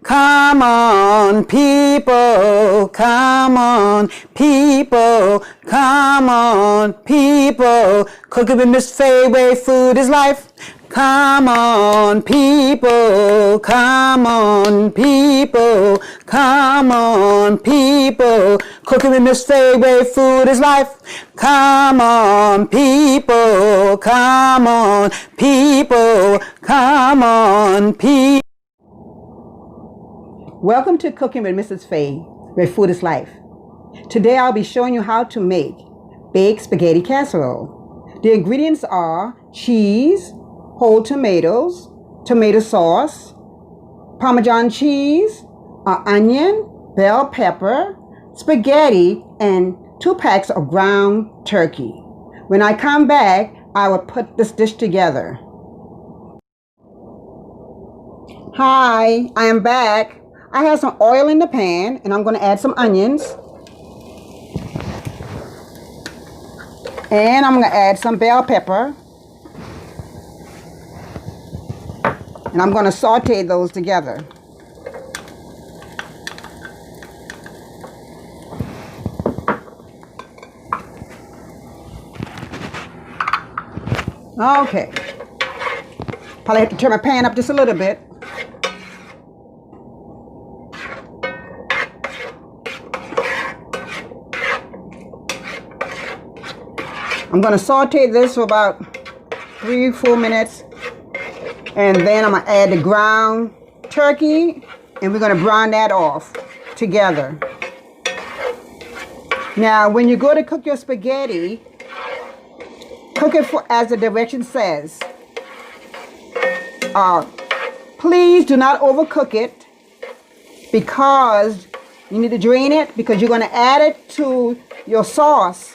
Come on, people, come on, people, come on, people. Cooking with Miss Faye, where food is life. Come on, people, come on, people, come on, people. Cooking with Miss Faye, where food is life. Come on, people, come on, people, come on, people. Welcome to Cooking with Mrs. Faye, where food is life. Today I'll be showing you how to make baked spaghetti casserole. The ingredients are cheese, whole tomatoes, tomato sauce, Parmesan cheese, an onion, bell pepper, spaghetti, and 2 packs of ground turkey. When I come back, I will put this dish together. Hi, I am back. I have some oil in the pan and I'm going to add some onions. And I'm going to add some bell pepper. And I'm going to saute those together. Okay. Probably have to turn my pan up just a little bit. I'm going to saute this for about 3-4 minutes, and then I'm going to add the ground turkey, and we're going to brown that off together. Now, when you go to cook your spaghetti, cook it as the direction says. Please do not overcook it, because you need to drain it, because you're going to add it to your sauce.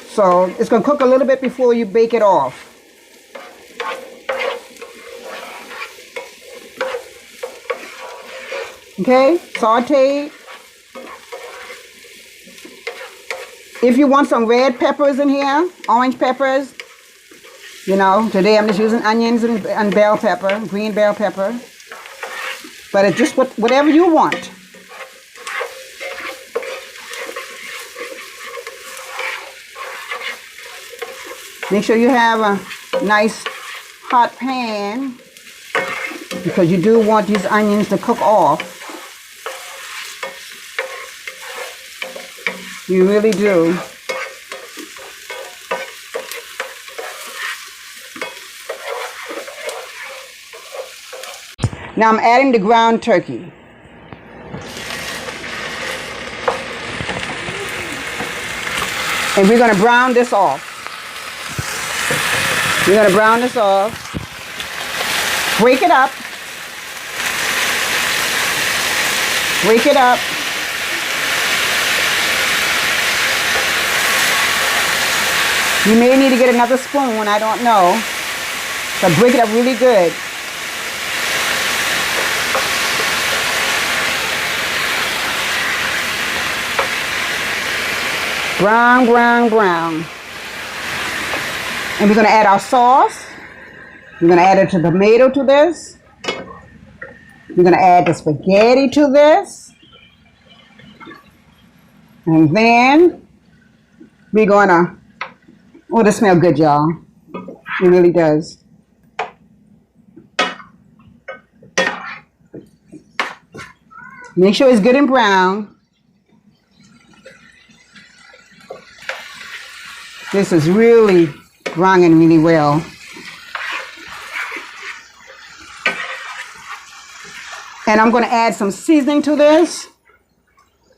So it's going to cook a little bit before you bake it off. Okay, saute. If you want some red peppers in here, orange peppers, you know, today I'm just using onions and bell pepper, green bell pepper. But it's just whatever you want. Make sure you have a nice hot pan, because you do want these onions to cook off. You really do. Now I'm adding the ground turkey. And we're going to brown this off. We're going to brown this off. Break it up. Break it up. You may need to get another spoon, I don't know. But break it up really good. Brown, brown, brown. And we're going to add our sauce. We're going to add the tomato to this. We're going to add the spaghetti to this. And then we're going to, oh, this smells good, y'all. It really does. Make sure it's good and brown. This is really browning really well. And I'm going to add some seasoning to this.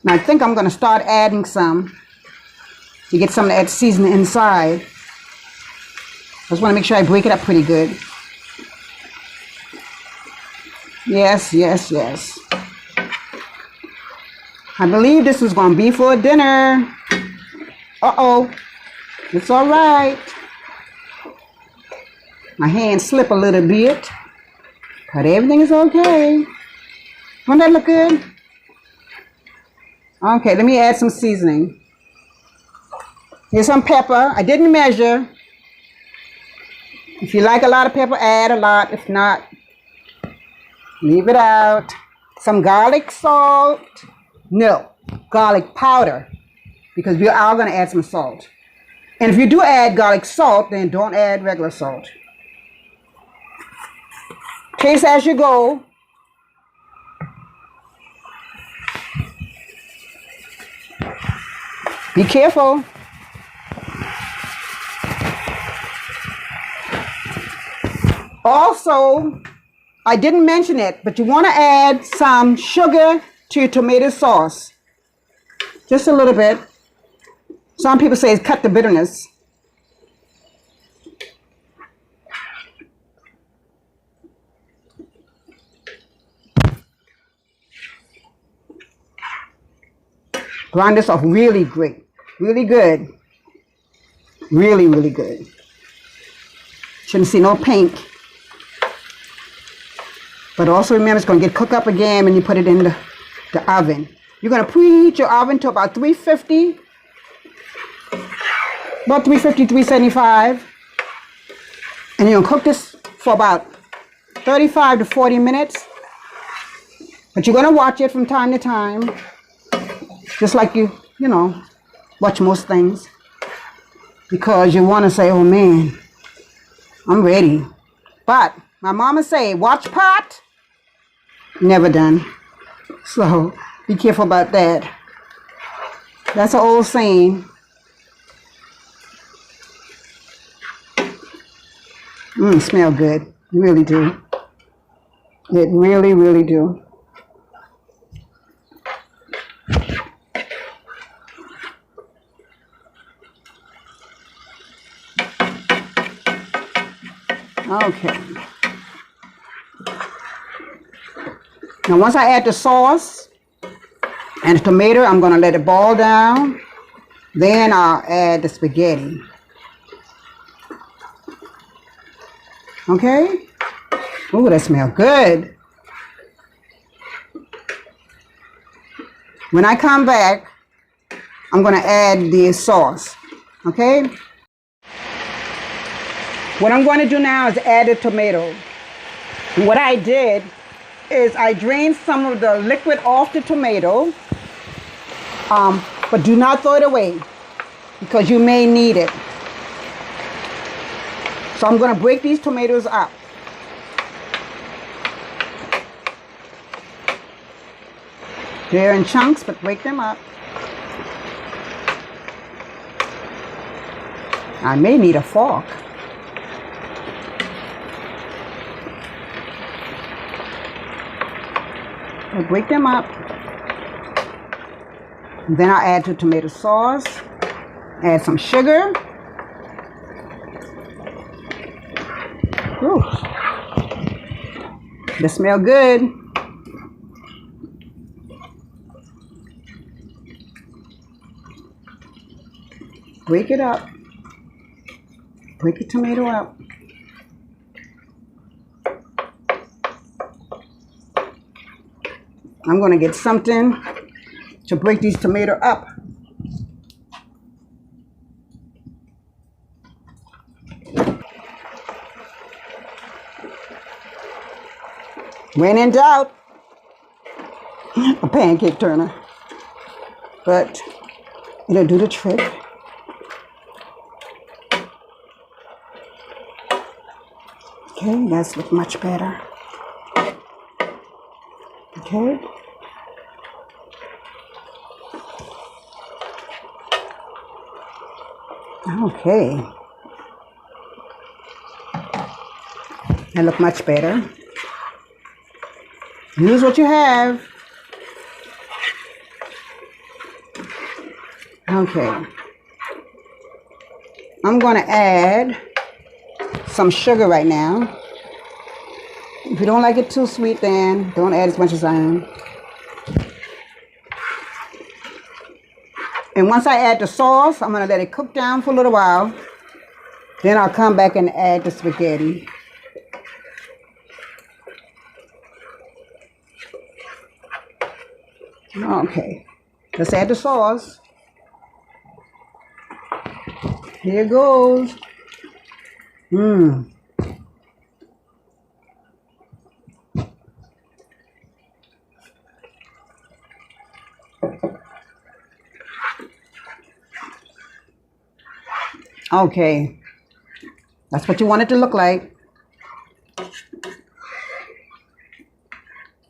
And I think I'm going to start adding some to get some of that seasoning inside. I just want to make sure I break it up pretty good. Yes, yes, yes. I believe this is going to be for dinner. Uh-oh. It's all right. My hand slipped a little bit, but everything is okay. Won't that look good? Okay, let me add some seasoning. Here's some pepper. I didn't measure. If you like a lot of pepper, add a lot. If not, Leave it out. Some garlic salt. No, garlic powder, because we are going to add some salt. And if you do add garlic salt, then don't add regular salt. Taste as you go. Be careful. Also, I didn't mention it, but you want to add some sugar to your tomato sauce. Just a little bit. Some people say cut the bitterness. Grind this off really great. Really good. Really, really good. Shouldn't see no pink. But also remember, it's going to get cooked up again when you put it in the oven. You're going to preheat your oven to about 350. About 350, 375. And you're going to cook this for about 35 to 40 minutes. But you're going to watch it from time to time. Just like you know, watch most things. Because you want to say, oh man, I'm ready. But my mama say, watch pot, never done. So be careful about that. That's an old saying. Smell good. You really do. It really, really do. Okay. Now once I add the sauce and the tomato, I'm going to let it boil down. Then I'll add the spaghetti. Okay? Ooh, that smells good. When I come back, I'm going to add the sauce. Okay? What I'm going to do now is add the tomato. And what I did is I drained some of the liquid off the tomato, but do not throw it away because you may need it. So I'm going to break these tomatoes up. They're in chunks, but break them up. I may need a fork. I'll break them up. Then I'll add the tomato sauce. Add some sugar. Ooh. They smell good. Break it up. Break the tomato up. I'm going to get something to break these tomatoes up. When in doubt, a pancake turner. But it'll do the trick. Okay, that's look much better. Okay. Okay. That look much better. Use what you have. Okay. I'm going to add some sugar right now. If you don't like it too sweet, then don't add as much as I am. And once I add the sauce, I'm going to let it cook down for a little while. Then I'll come back and add the spaghetti. Okay, let's add the sauce. Here goes. Okay, that's what you want it to look like.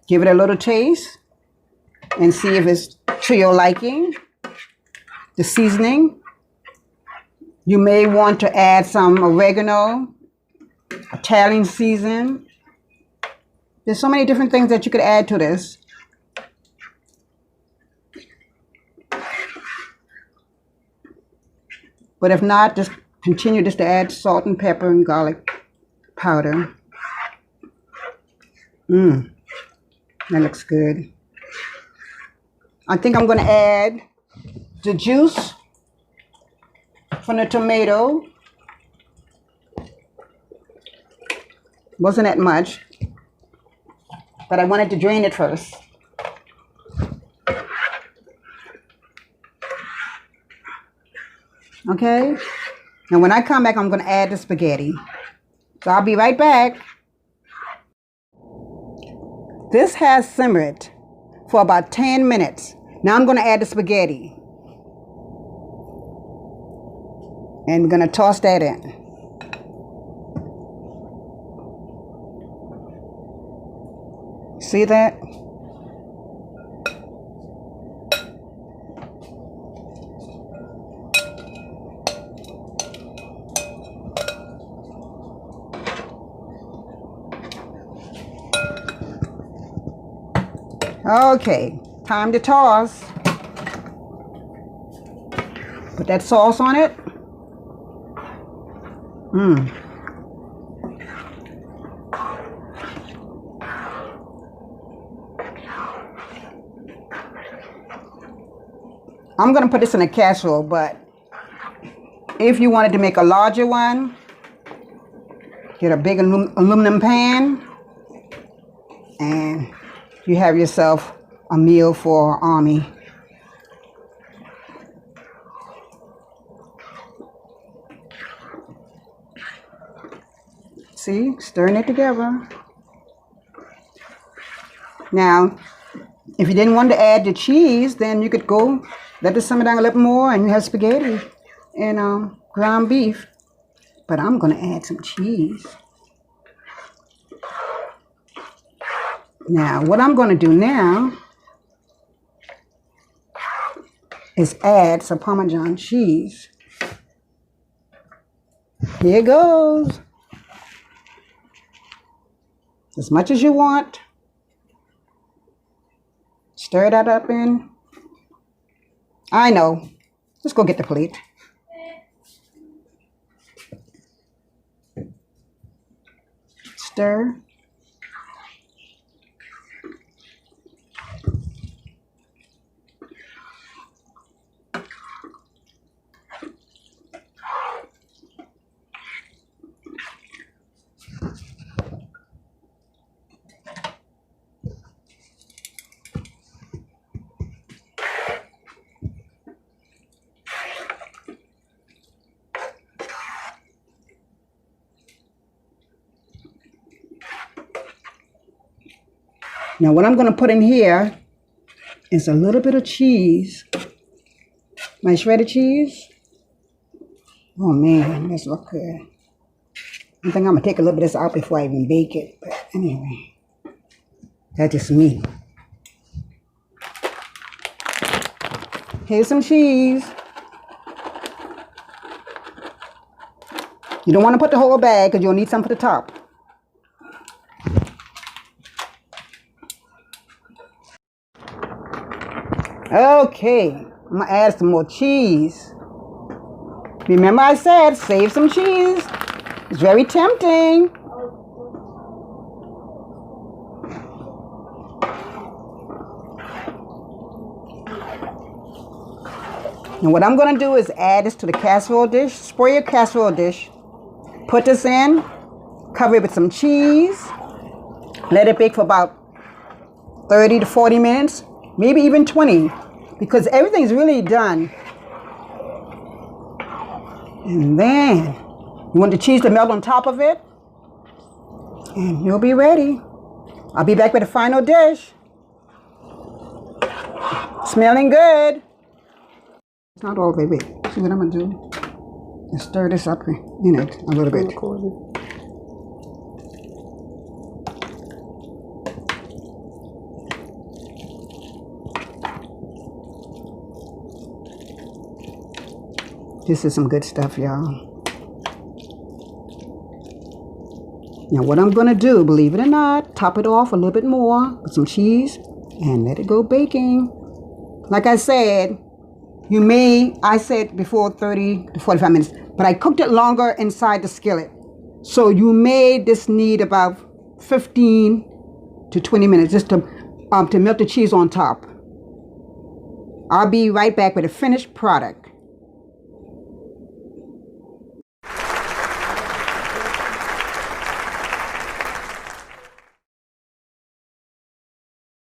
Give it a little taste and see if it's to your liking. The seasoning. You may want to add some oregano, Italian season. There's so many different things that you could add to this. But if not, just continue just to add salt and pepper and garlic powder. That looks good. I think I'm going to add the juice from the tomato. Wasn't that much, but I wanted to drain it first. Okay, and when I come back, I'm going to add the spaghetti. So I'll be right back. This has simmered for about 10 minutes. Now I'm going to add the spaghetti. And we're going to toss that in. See that? Okay, time to toss. Put that sauce on it. I'm going to put this in a casserole, but if you wanted to make a larger one, get a big aluminum pan and you have yourself a meal for our army. See, stirring it together. Now, if you didn't want to add the cheese, then you could go let it simmer down a little more and you have spaghetti and ground beef. But I'm going to add some cheese. Now, what I'm going to do now is add some Parmesan cheese. Here goes. As much as you want. Stir that up in. I know. Let's go get the plate. Stir. Now what I'm going to put in here is a little bit of cheese. My shredded cheese. Oh man, this looks good. I think I'm going to take a little bit of this out before I even bake it. But anyway, that's just me. Here's some cheese. You don't want to put the whole bag because you'll need some for the top. Okay, I'm going to add some more cheese. Remember I said save some cheese. It's very tempting. And what I'm going to do is add this to the casserole dish. Spray your casserole dish. Put this in. Cover it with some cheese. Let it bake for about 30 to 40 minutes. Maybe even 20, because everything's really done. And then you want the cheese to melt on top of it, and you'll be ready. I'll be back with the final dish. Smelling good. It's not all the way. See what I'm gonna do? Let's stir this up in it a little bit. This is some good stuff, y'all. Now what I'm going to do, believe it or not, top it off a little bit more with some cheese and let it go baking. Like I said, I said before 30 to 45 minutes, but I cooked it longer inside the skillet. So you may just need about 15 to 20 minutes just to melt the cheese on top. I'll be right back with a finished product.